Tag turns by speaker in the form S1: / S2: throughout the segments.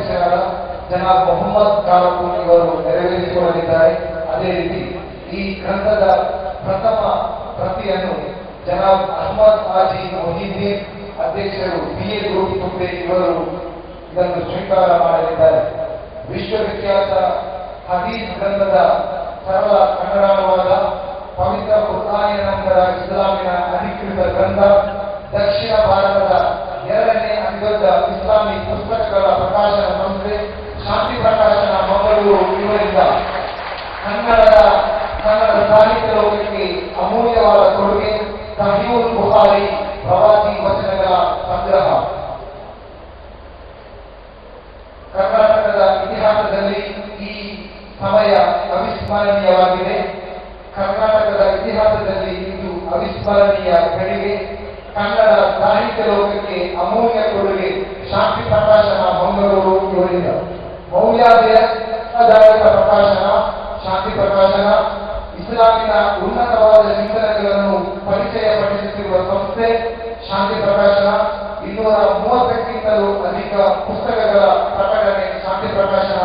S1: ಅಧ್ಯಕ್ಷರಾದ ಜನಾಬ್ ಮೊಹಮ್ಮದ್ ಕಾರಕೂನ್ ಇವರು ನೆರವೇರಿಸಿಕೊಳ್ಳಲಿದ್ದಾರೆ. ಅದೇ ರೀತಿ ಈ ಗ್ರಂಥದ ಪ್ರಥಮ ಪ್ರತಿಯನ್ನು ಜನಾಬ್ ಅಹ್ಮದ್ ಹಾಜಿ ಮೊಹಿದ್ದೀನ್ ಅಧ್ಯಕ್ಷರು BA ಗ್ರೂಪ್ ತುಂಬೆ ಇವರು ಇದನ್ನು ಸ್ವೀಕಾರ ಮಾಡಲಿದ್ದಾರೆ. ವಿಶ್ವವಿಖ್ಯಾತ ಹದೀಸ್ ಗ್ರಂಥದ ಸರಳ ಕನ್ನಡಾನುವಾದ ಪವಿತ್ರ ಕುರ್ಆನಿನ ನಂತರ ಇಸ್ಲಾಮಿನ ಅಧಿಕೃತ ಗ್ರಂಥ, ದಕ್ಷಿಣ ಭಾರತದ ಎರಡನೇ ಅತಿದೊಡ್ಡ ಇಸ್ಲಾಮಿಕ್ ಪುಸ್ತಕಗಳ ಪ್ರಕಾಶನ ಸಂಸ್ಥೆ ಶಾಂತಿ ಪ್ರಕಾಶನ ಮಂಗಳೂರು ಇವರಿಂದ ಕನ್ನಡ ಸಾಹಿತ್ಯ ಲೋಕಕ್ಕೆ ಅಮೂಲ್ಯವಾದ ಕೊಡುಗೆ ಸಹೀಹುಲ್ ಬುಖಾರಿ ಪ್ರವಾದಿ ವಚನಗಳ ಸಂಗ್ರಹ. ಕರ್ನಾಟಕದ ಇತಿಹಾಸದಲ್ಲಿ ಈ ಸಮಯ ಅವಿಸ್ಮರಣೀಯವಾಗಿದೆ. ಕರ್ನಾಟಕದ ಇತಿಹಾಸದಲ್ಲಿ ಇದು ಅವಿಸ್ಮರಣೀಯ ಘಳಿಗೆ. ಕನ್ನಡ ಸಾಹಿತ್ಯ ಲೋಕಕ್ಕೆ ಅಮೂಲ್ಯ ಕೊಡುಗೆ ಶಾಂತಿ ಪ್ರಕಾಶನ ಮಂಗಳೂರು ಇವರಿಂದ. ಮೌಲ್ಯಾಧಾರಿತ ಪ್ರಕಾಶನ ಶಾಂತಿ ಪ್ರಕಾಶನ ಇಸ್ಲಾಮಿನ ಉನ್ನತವಾದ ಚಿಂತನೆಗಳನ್ನು ಪರಿಚಯಪಡಿಸುತ್ತಿರುವ ಸಂಸ್ಥೆ ಶಾಂತಿ ಪ್ರಕಾಶನ. 230ಕ್ಕಿಂತಲೂ ಅಧಿಕ ಪುಸ್ತಕಗಳ ಪ್ರಕಟಣೆ ಶಾಂತಿ ಪ್ರಕಾಶನ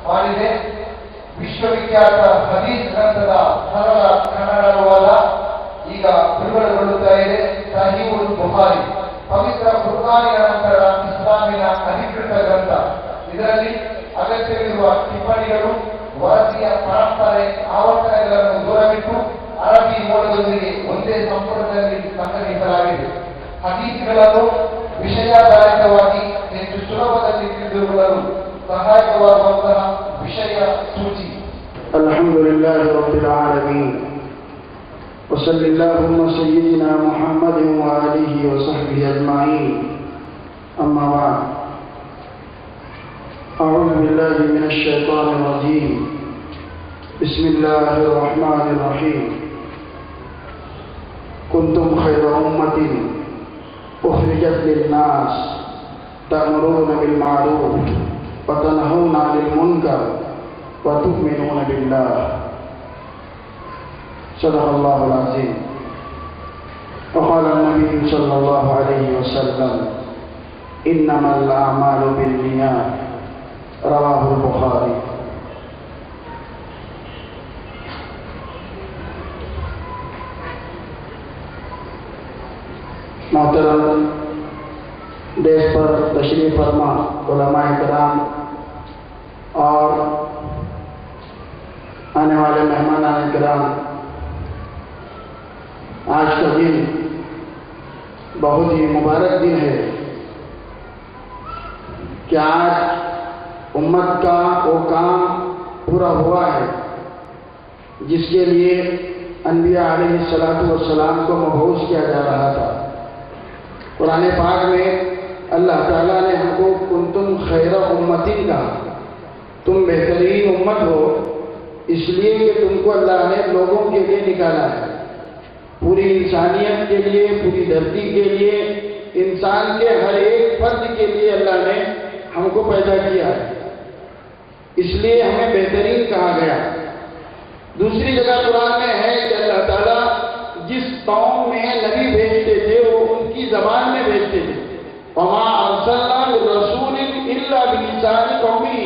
S1: ಮಾಡಿದೆ. ವಿಶ್ವವಿಖ್ಯಾತ ಹದೀಸ್ ಗ್ರಂಥದ ಸರಳ ಕನ್ನಡ ಅನುವಾದ ಈಗ ಬಿಡುಗಡೆಗೊಳ್ಳುತ್ತಾ ಇದೆ. ಸಹೀಹುಲ್ ಬುಖಾರಿ ಪವಿತ್ರ ಕುರ್ಆನಿನ ನಂತರ ಇಸ್ಲಾಮಿನ ಅಧಿಕೃತ ಗ್ರಂಥ. ಇದರಲ್ಲಿ ಅಗತ್ಯವಿರುವ ಟಿಪ್ಪಣಿಗಳು, ವರದಿಯ ಪರಂಪರೆ, ಆವರ್ತನಗಳನ್ನು ದೂರವಿಟ್ಟು ಅರಬಿ ಮೂಲದೊಂದಿಗೆ ಒಂದೇ ಸಂಪುಟದಲ್ಲಿ ಸಂಗ್ರಹಿಸಲಾಗಿದೆ. ಹದೀಸ್ಗಳನ್ನು ವಿಷಯಾಧಾರಿತವಾಗಿ ಹೆಚ್ಚು ಸುಲಭದಲ್ಲಿ ತಿಳಿದುಕೊಳ್ಳಲು ಸಹಾಯಕವಾಗುವಂತಹ ವಿಷಯ ಸೂಚಿ.
S2: ಅಲ್ಹಮ್ದುಲಿಲ್ಲಾಹಿ ರಬ್ಬಿಲ್ ಆಲಮೀನ್ وصلى اللهم سيدنا محمد وآله وصحبه أجمعين. أما بعد، أعوذ بالله من الشيطان الرجيم. بسم الله الرحمن الرحيم. كنتم خير أمة أخرجت للناس تأمرون بالمعروف وتنهون عن المنكر وتؤمنون بالله. صدق الله العظيم. وقال النبي صلى الله عليه وسلم: إنما الأعمال بالنيات. رواه البخاري. محترم دیش پر تشریف فرما علماء کرام اور آنے والے مہمان کرام، آج کا دن بہت ہی مبارک دن ہے کہ آج امت کا وہ کام پورا ہوا ہے جس کے لیے انبیاء علیہ السلام کو مبعوث کیا جا رہا تھا. قرآن پاک میں اللہ تعالیٰ نے ہم کو کنتم خیر امتین کہا، تم بہترین امت ہو، اس لیے کہ تم کو اللہ نے لوگوں کے لیے نکالا ہے، پوری انسانیت کے لیے، پوری دھرتی کے لیے، انسان کے ہر ایک فرد کے لیے اللہ نے ہم کو پیدا کیا ہے، اس لیے ہمیں بہترین کہا گیا. دوسری جگہ قرآن میں ہے کہ اللہ تعالیٰ جس قوم میں نبی بھیجتے تھے وہ ان کی زبان میں بھیجتے تھے. وَمَا أَرْسَلْنَا مِن رَّسُولٍ إِلَّا بِلِسَانِ قَوْمِهِ.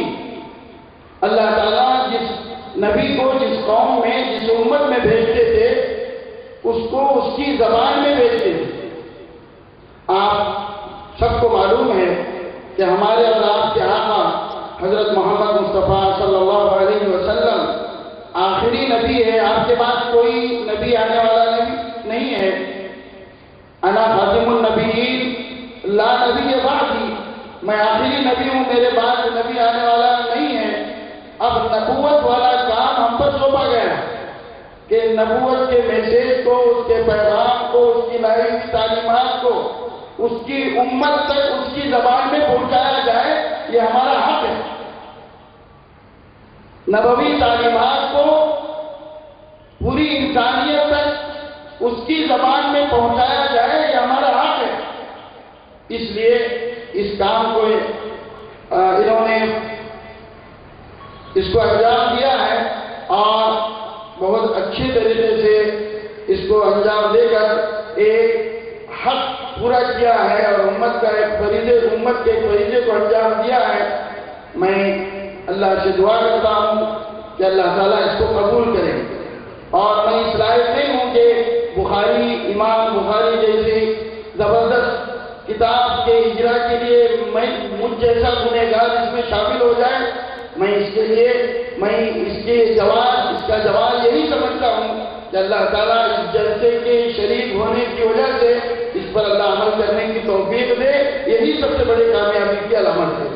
S2: اللہ تعالیٰ جس نبی کو جس قوم میں جس امت میں بھیجتے تھے اس کو اس کی زبان میں بھیجتے تھے. آپ سب کو معلوم ہے کہ ہمارے اور آپ کے آقا حضرت محمد مصطفیٰ صلی اللہ علیہ وسلم آخری نبی ہے. آپ کے بعد کوئی نبی آنے والا نہیں ہے. انا خاتم النبیین لا نبی بعدی، میں آخری نبی ہوں، میرے بعد نبی آنے والا نہیں ہے. اب نبوت والا کام ہم پر سونپا گیا کہ نبوت کے میسیج کو، اس کے پیغام کو، اس کی لائی ہوئی تعلیمات کو اس کی امت تک اس کی زبان میں پہنچایا جائے، یہ ہمارا حق ہے. نبوی تعلیمات کو پوری انسانیت تک اس کی زبان میں پہنچایا جائے، یہ ہمارا حق ہے. اس لیے اس کام کو انہوں نے اس کو انجام دیا ہے اور بہت اچھے طریقے سے اس کو انجام دے کر ایک حق پورا کیا ہے اور امت کا ایک فریضے کو انجام دیا ہے. میں اللہ سے دعا کرتا ہوں کہ اللہ تعالیٰ اس کو قبول کرے، اور میں اس لائق نہیں ہوں کہ بخاری، امام بخاری جیسے زبردست کتاب کے اجرا کے لیے مجھ جیسا گنہگار اس میں شامل ہو جائے۔ میں اس کا جواب یہی سمجھتا ہوں کہ اللہ تعالیٰ اس جلسے کے شریک ہونے کی وجہ سے اس پر اللہ عمل کرنے کی توفیق دے، یہی سب سے بڑی کامیابی کی علامت ہے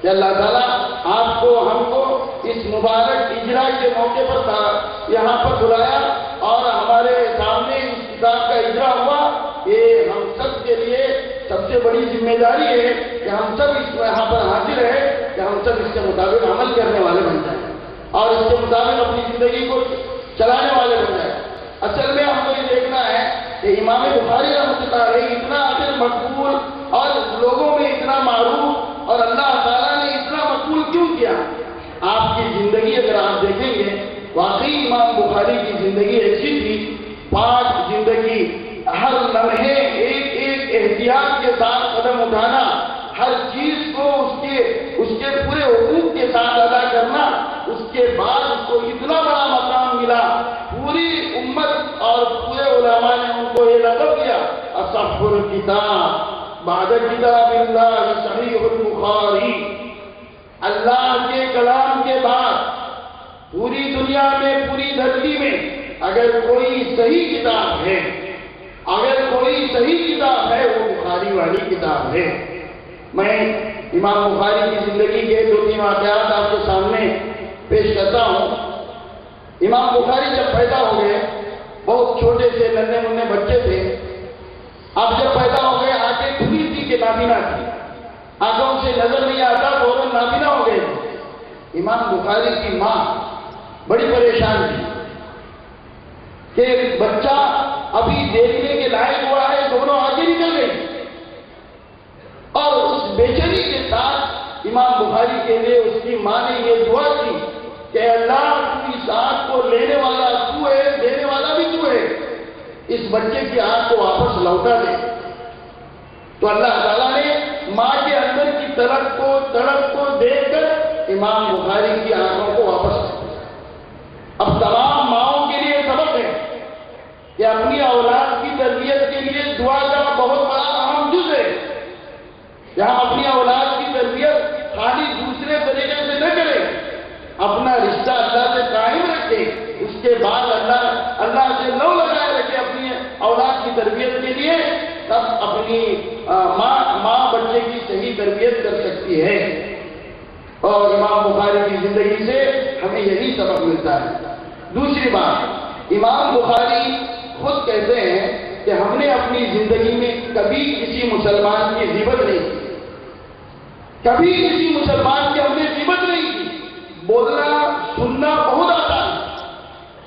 S2: کہ اللہ تعالیٰ آپ کو، ہم کو اس مبارک اجرا کے موقع پر یہاں پر بلایا اور ہمارے سامنے اس کتاب کا اجرا ہوا۔ یہ ہم سب کے لیے سب سے بڑی ذمہ داری ہے کہ ہم سب اس یہاں پر حاضر ہیں، کہ ہم سب اس کے مطابق عمل کرنے والے بن جائیں اور اس کے مطابق اپنی زندگی کو چلانے والے بن جائیں۔ اصل میں ہم کو یہ دیکھنا ہے کہ امام بخاری رحمۃ اللہ علیہ اتنا اجر مقبول اور لوگوں میں اتنا معروف اور اللہ تعالیٰ نے اتنا مقبول کیوں کیا؟ آپ کی زندگی اگر آپ دیکھیں گے، واقعی امام بخاری کی زندگی ایسی تھی، پاک زندگی، ہر لمحے ایک احتیاط کے ساتھ قدم اٹھانا، ہر چیز کو اس کے پورے حقوق کے ساتھ ادا کرنا۔ اس کے بعد اس کو اتنا بڑا مقام ملا، پوری امت اور پورے علماء نے ان کو یہ لقب دیا اصح الکتاب بعد کتاب اللہ صحیح البخاری۔ اللہ کے کلام کے بعد پوری دنیا میں، پوری دھرتی میں اگر کوئی صحیح کتاب ہے، وہ بخاری والی کتاب ہے۔ میں امام بخاری کی زندگی کے 2-3 واقعات آپ کے سامنے پیش کرتا ہوں۔ امام بخاری جب پیدا ہو گئے، بہت چھوٹے سے ننھے منھے بچے تھے۔ اب جب پیدا ہو گئے، آنکھیں کھلی تھی کہ نابینا تھی، آنکھوں سے نظر نہیں آتا، فوراً نابینا ہو گئے تھے۔ امام بخاری کی ماں بڑی پریشان تھی کہ بچہ ابھی دیکھنے کے لائق ہوا ہے، دونوں آگے نکل گئی، اور اس بے چینی کے ساتھ امام بخاری کے لیے اس کی ماں نے یہ دعا کی کہ اللہ تو اس آنکھ کو لینے والا تو ہے، دینے والا بھی تو ہے، اس بچے کی آنکھ کو واپس لوٹا دے۔ تو اللہ تعالیٰ نے ماں کے اندر کی تڑپ کو دیکھ کر امام بخاری کی آنکھوں کو واپس دیا۔ اب تمام ماؤں کے لیے سبق ہے کہ اپنی اولاد کی تربیت کے لیے دعا کا بہت بڑا اہم جز ہے۔ جہاں اپنی اولاد کی تربیت خالی دوسرے طریقے سے نہ کرے، اپنا رشتہ اللہ سے قائم رکھے، اس کے بعد اللہ سے لو لگائے رکھے اپنی اولاد کی تربیت کے لیے، تب اپنی ماں بچے کی صحیح تربیت کر سکتی ہے۔ اور امام بخاری کی زندگی سے ہمیں یہی سبق ملتا ہے۔ دوسری بات، امام بخاری خود کہتے ہیں کہ ہم نے اپنی زندگی میں کبھی کسی مسلمان کی غیبت نہیں کی، کبھی کسی مسلمان کی ہم نے غیبت نہیں کی۔ بولنا سننا بہت آسان ہے،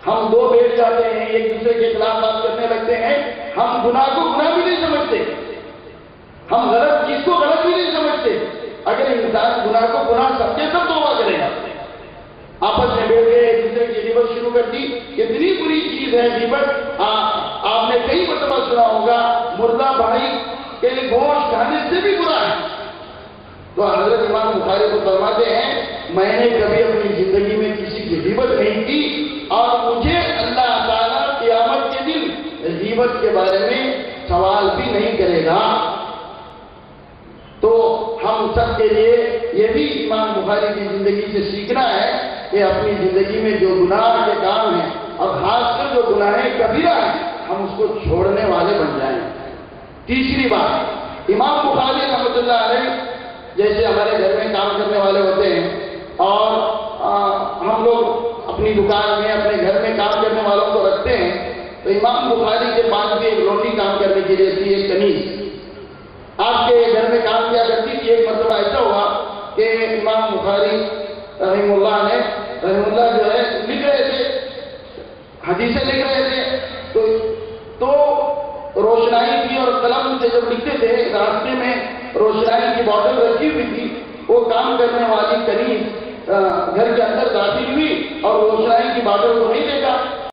S2: ہم دو بیٹھ جاتے ہیں، ایک دوسرے کے خلاف بات کرنے لگتے ہیں، ہم گناہ کو گناہ بھی نہیں سمجھتے، ہم غلط چیز کو غلط بھی نہیں سمجھتے۔ اگر انسان گناہ کو گناہ سمجھے تب توبہ کرے گا۔ آپس میں بیٹھ گئے، ایک دوسرے کی غیبت شروع کر دی، اتنی بری چیز ہے غیبت۔ آپ نے کئی مرتبہ سنا ہوگا مردہ بھائی کے گوشت کھانے سے بھی برا ہے۔ تو حضرت امام بخاری کو فرماتے ہیں میں نے کبھی اپنی زندگی میں کسی کی غیبت نہیں کی، اور مجھے اللہ تعالیٰ قیامت کے دن غیبت کے بارے میں سوال بھی نہیں کرے گا۔ تو ہم سب کے لیے یہ بھی امام بخاری کی زندگی سے سیکھنا ہے کہ اپنی زندگی میں جو گناہ کے کام ہیں، اور خاص کر جو گناہ کبیرہ ہیں، ہم اس کو چھوڑنے والے بن جائیں۔ تیسری بات، امام بخاری رحمۃ اللہ علیہ جیسے ہمارے گھر میں کام کرنے والے ہوتے ہیں، اور ہم لوگ اپنی دکان میں، اپنے گھر میں کام کرنے والوں کو رکھتے ہیں، تو امام بخاری کے پاس بھی ایک لونڈی کام کرنے کے لیے تھی، ایک کنیز آپ کے گھر میں کام کیا کرتی تھی۔ ایک مرتبہ ایسا ہوا کہ امام بخاری رحمہ اللہ جو ہے لکھ رہے تھے، حدیثیں لکھ رہے تھے، تو روشنائی تھی، اور قلم سے جب لکھتے تھے راستے میں روشنائی کی بوتل رکھی ہوئی تھی، وہ کام کرنے والی کنیز گھر کے اندر داخل ہوئی اور روشنائی کی بوتل کو نہیں دیکھا،